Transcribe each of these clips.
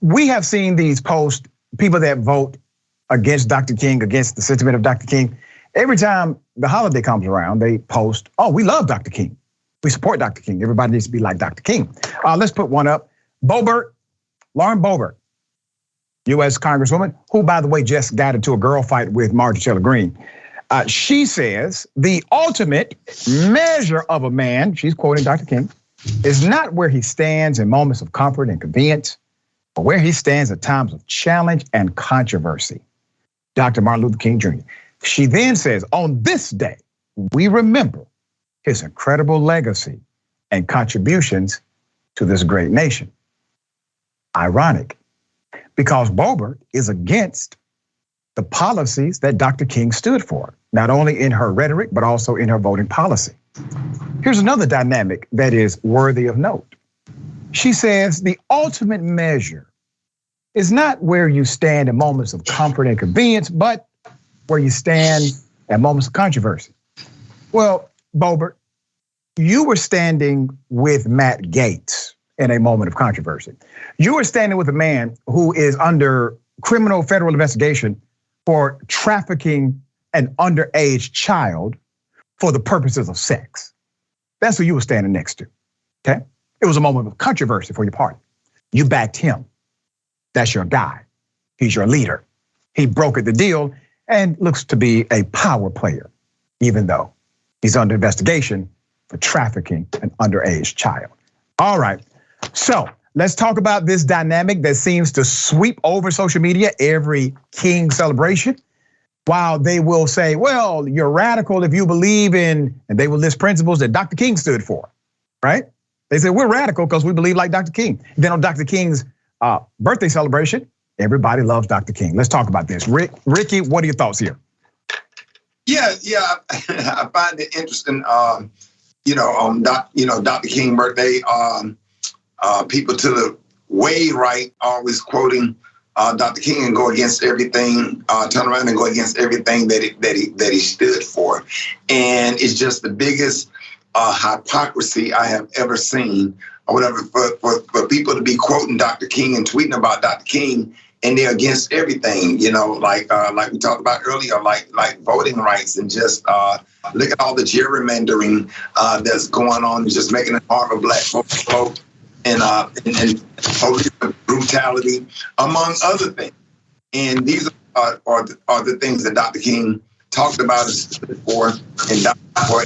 we have seen these posts, people that vote against Dr. King, against the sentiment of Dr. King. Every time the holiday comes around, they post, oh, we love Dr. King. We support Dr. King. Everybody needs to be like Dr. King. Let's put one up. Lauren Boebert, U.S. Congresswoman, who, by the way, just got into a girl fight with Marjorie Taylor Greene. She says the ultimate measure of a man, she's quoting Dr. King, is not where he stands in moments of comfort and convenience, but where he stands at times of challenge and controversy. Dr. Martin Luther King Jr. She then says, on this day, we remember his incredible legacy and contributions to this great nation. Ironic, because Boebert is against the policies that Dr. King stood for, not only in her rhetoric, but also in her voting policy. Here's another dynamic that is worthy of note. She says the ultimate measure is not where you stand in moments of comfort and convenience, but where you stand at moments of controversy. Well, Boebert, you were standing with Matt Gaetz in a moment of controversy. You were standing with a man who is under criminal federal investigation for trafficking an underage child for the purposes of sex. That's who you were standing next to, okay? It was a moment of controversy for your party. You backed him. That's your guy. He's your leader. He brokered the deal and looks to be a power player, even though he's under investigation for trafficking an underage child. All right, so let's talk about this dynamic that seems to sweep over social media every King celebration. While they will say, well, you're radical if you believe in, and they will list principles that Dr. King stood for, right? They say we're radical because we believe like Dr. King. Then on Dr. King's birthday celebration, everybody loves Dr. King. Let's talk about this. Rickey, what are your thoughts here? Yeah, I find it interesting. On Dr. King birthday, people to the way right always quoting Dr. King and go against everything, turn around and go against everything that he stood for, and it's just the biggest hypocrisy I have ever seen, or whatever, for people to be quoting Dr. King and tweeting about Dr. King, and they're against everything, like we talked about earlier, like voting rights, and just look at all the gerrymandering that's going on, just making it hard for Black folks to vote. And police brutality, among other things. And these are the things that Dr. King talked about and stood for, and died for,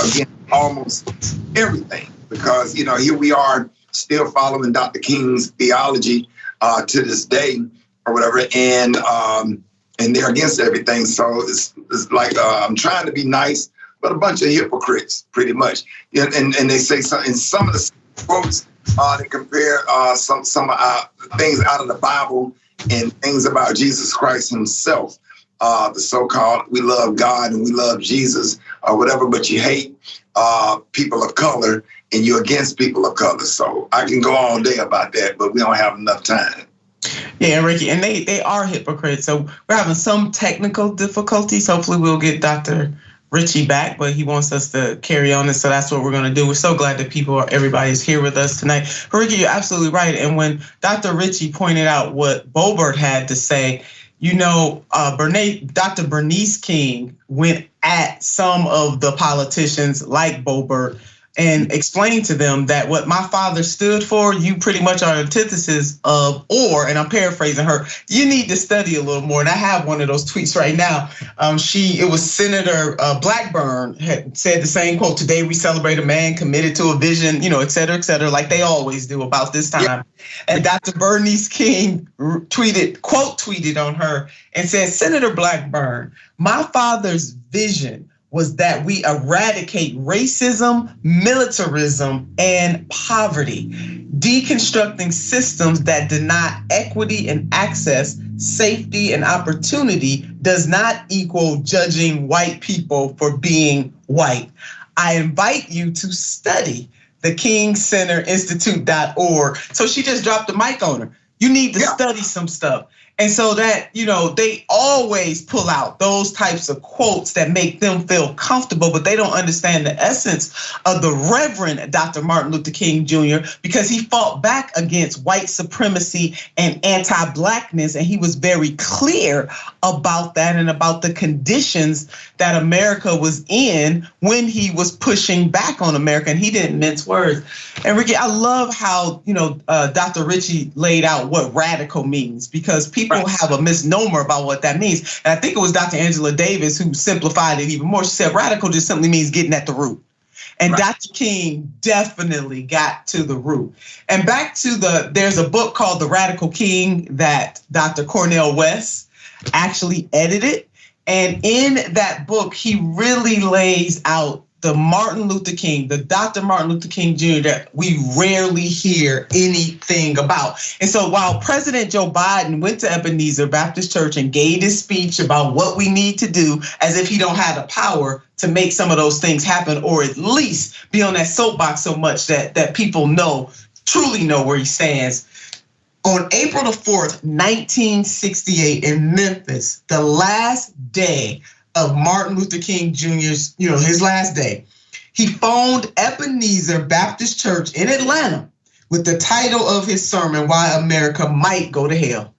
again, almost everything. Because, here we are still following Dr. King's theology to this day or whatever, and they're against everything. So it's like I'm trying to be nice, but a bunch of hypocrites, pretty much. And they say something in some of the quotes, they compare some things out of the Bible and things about Jesus Christ himself. The so-called, we love God and we love Jesus or whatever, but you hate people of color and you're against people of color. So I can go all day about that, but we don't have enough time. Yeah, Rickey, and they are hypocrites. So we're having some technical difficulties. Hopefully we'll get Dr. Richey back, but he wants us to carry on, and so that's what we're going to do. We're so glad that everybody's here with us tonight. Rickey, you're absolutely right. And when Dr. Richey pointed out what Boebert had to say, Dr. Bernice King went at some of the politicians like Boebert and explained to them that what my father stood for, you pretty much are antithesis of, and I'm paraphrasing her, you need to study a little more. And I have one of those tweets right now. It was Senator Blackburn had said the same quote, today we celebrate a man committed to a vision, et cetera, like they always do about this time. Yeah. And Dr. Bernice King tweeted on her and said, Senator Blackburn, my father's vision was that we eradicate racism, militarism, and poverty, deconstructing systems that deny equity and access, safety and opportunity does not equal judging white people for being white. I invite you to study the KingCenterInstitute.org. So she just dropped the mic on her. You need to study some stuff. And so that, they always pull out those types of quotes that make them feel comfortable, but they don't understand the essence of the Reverend Dr. Martin Luther King Jr. because he fought back against white supremacy and anti-blackness. And he was very clear about that and about the conditions that America was in when he was pushing back on America. And he didn't mince words. And Rickey, I love how, Dr. Richey laid out what radical means, because people have a misnomer about what that means. And I think it was Dr. Angela Davis who simplified it even more. She said radical just simply means getting at the root. And Dr. King definitely got to the root. And back to there's a book called The Radical King that Dr. Cornel West actually edited. And in that book, he really lays out the Martin Luther King, the Dr. Martin Luther King Jr. that we rarely hear anything about. And so while President Joe Biden went to Ebenezer Baptist Church and gave his speech about what we need to do, as if he don't have the power to make some of those things happen, or at least be on that soapbox so much that people truly know where he stands. On April the 4th, 1968 in Memphis, the last day of Martin Luther King Jr.'s, his last day, he phoned Ebenezer Baptist Church in Atlanta with the title of his sermon, Why America Might Go to Hell.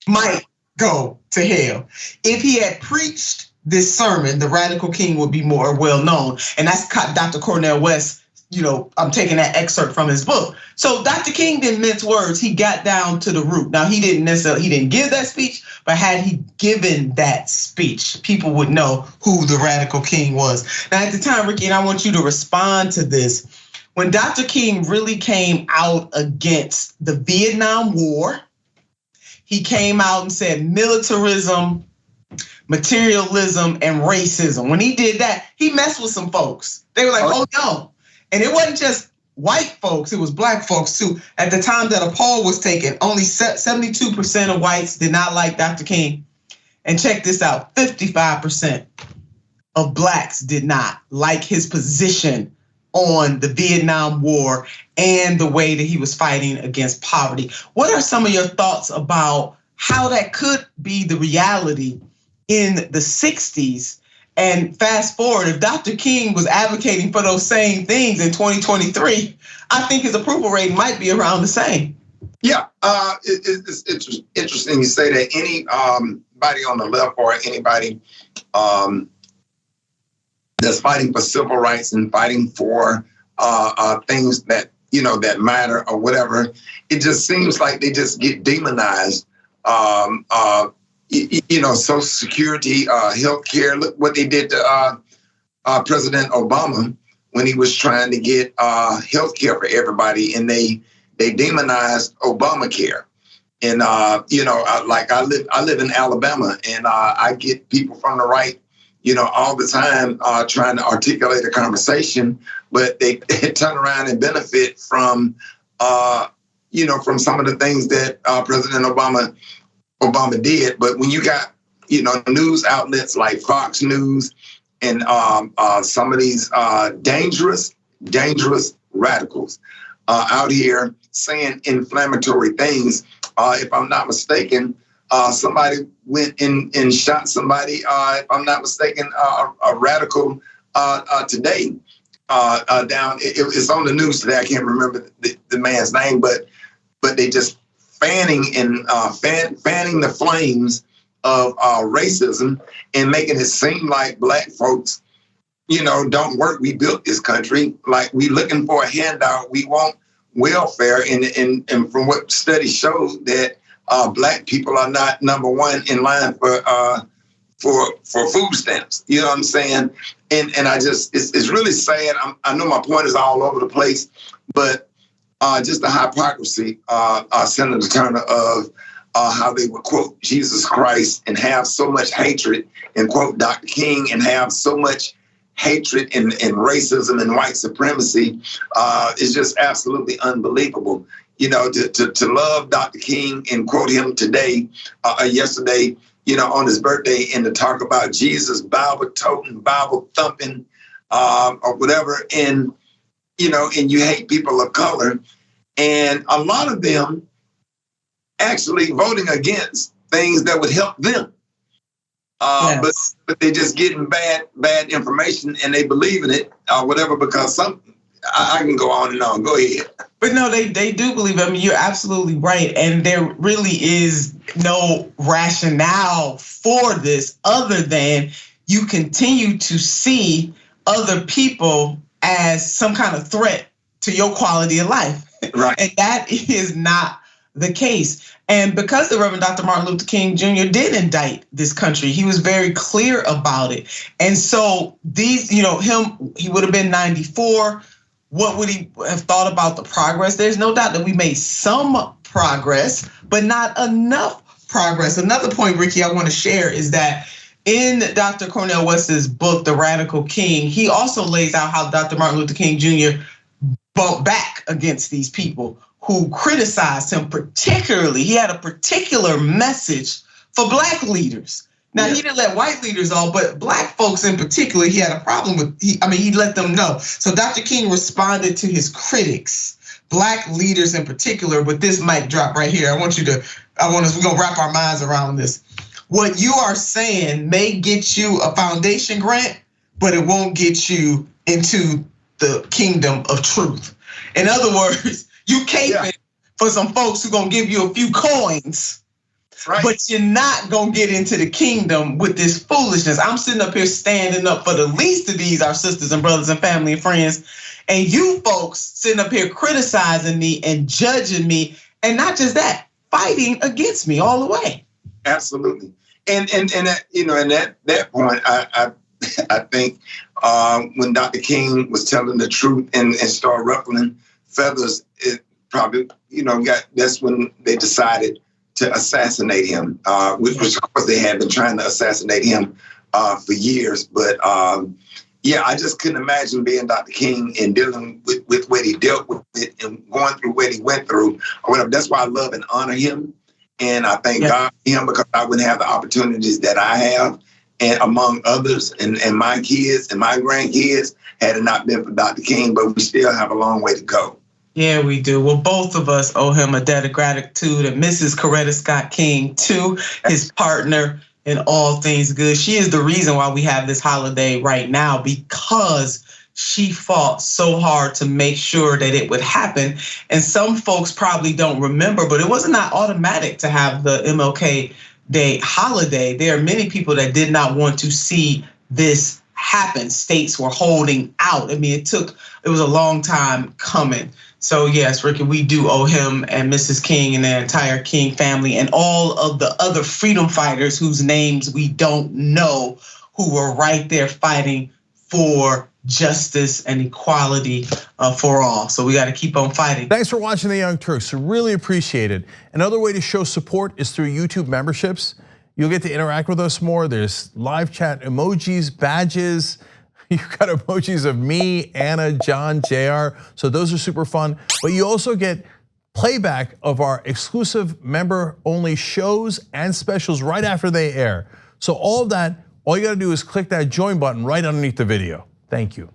Might go to hell. If he had preached this sermon, the Radical King would be more well known. And that's Dr. Cornel West. I'm taking that excerpt from his book. So Dr. King didn't mince words. He got down to the root. Now, he didn't give that speech, but had he given that speech, people would know who the Radical King was. Now, at the time, Rickey, and I want you to respond to this, when Dr. King really came out against the Vietnam War, he came out and said militarism, materialism, and racism. When he did that, he messed with some folks. They were like, oh no. And it wasn't just white folks, it was black folks too. At the time that a poll was taken, only 72% of whites did not like Dr. King. And check this out, 55% of blacks did not like his position on the Vietnam War and the way that he was fighting against poverty. What are some of your thoughts about how that could be the reality in the 60s? And fast forward, if Dr. King was advocating for those same things in 2023, I think his approval rating might be around the same. Yeah, it's interesting you say that. Anybody on the left or anybody that's fighting for civil rights and fighting for things that that matter or whatever, it just seems like they just get demonized. Social Security, healthcare. Look what they did to President Obama when he was trying to get healthcare for everybody, and they demonized Obamacare. And I live in Alabama, and I get people from the right, all the time trying to articulate a conversation, but they turn around and benefit from from some of the things that President Obama did. But when you got, news outlets like Fox News and some of these dangerous radicals out here saying inflammatory things, if I'm not mistaken, somebody went and shot somebody, if I'm not mistaken, a radical today down. It's on the news today. I can't remember the man's name, but they just fanning the flames of racism and making it seem like black folks, don't work. We built this country. Like, we looking for a handout. We want welfare. And from what studies show that black people are not number one in line for food stamps. You know what I'm saying? And I just, it's really sad. I know my point is all over the place, but just the hypocrisy, Senator Turner, of how they would quote Jesus Christ and have so much hatred, and quote Dr. King and have so much hatred and racism and white supremacy is just absolutely unbelievable. To love Dr. King and quote him today, yesterday, on his birthday, and to talk about Jesus, Bible toting, Bible thumping, or whatever, and you hate people of color. And a lot of them actually voting against things that would help them. Yes. But they're just getting bad information and they believe in it or whatever because I can go on and on. Go ahead. But no, they do believe it. I mean, you're absolutely right. And there really is no rationale for this other than you continue to see other people as some kind of threat to your quality of life. Right. And that is not the case. And because the Reverend Dr. Martin Luther King Jr. did indict this country, he was very clear about it. And so these, he would have been 94. What would he have thought about the progress? There's no doubt that we made some progress, but not enough progress. Another point, Ricky, I want to share is that in Dr. Cornel West's book, The Radical King, he also lays out how Dr. Martin Luther King Jr. bumped back against these people who criticized him particularly. He had a particular message for Black leaders. Now, he didn't let white leaders off, but Black folks in particular, he had a problem with, he let them know. So Dr. King responded to his critics, Black leaders in particular, with this mic drop right here. We're gonna wrap our minds around this. What you are saying may get you a foundation grant, but it won't get you into the kingdom of truth. In other words, you caping for some folks who gonna give you a few coins, right, but you're not gonna get into the kingdom with this foolishness. I'm sitting up here standing up for the least of these, our sisters and brothers and family and friends, and you folks sitting up here criticizing me and judging me, and not just that, fighting against me all the way. Absolutely, and at that point, I think when Dr. King was telling the truth and started ruffling feathers, it probably that's when they decided to assassinate him, which of course they had been trying to assassinate him for years. But I just couldn't imagine being Dr. King and dealing with what he dealt with it and going through what he went through or whatever. That's why I love and honor him. And I thank God for him because I wouldn't have the opportunities that I have, and among others, and my kids and my grandkids, had it not been for Dr. King, but we still have a long way to go. Yeah, we do. Well, both of us owe him a debt of gratitude, and Mrs. Coretta Scott King, too, his partner in all things good. She is the reason why we have this holiday right now, because she fought so hard to make sure that it would happen. And some folks probably don't remember, but it was not automatic to have the MLK Day holiday. There are many people that did not want to see this happen. States were holding out. I mean, it was a long time coming. So yes, Ricky, we do owe him and Mrs. King and the entire King family and all of the other freedom fighters whose names we don't know, who were right there fighting for justice and equality for all. So we got to keep on fighting. Thanks for watching The Young Turks. Really appreciate it. Another way to show support is through YouTube memberships. You'll get to interact with us more. There's live chat emojis, badges. You've got emojis of me, Anna, John, JR. So those are super fun. But you also get playback of our exclusive member-only shows and specials right after they air. So all of that, all you gotta do is click that join button right underneath the video. Thank you.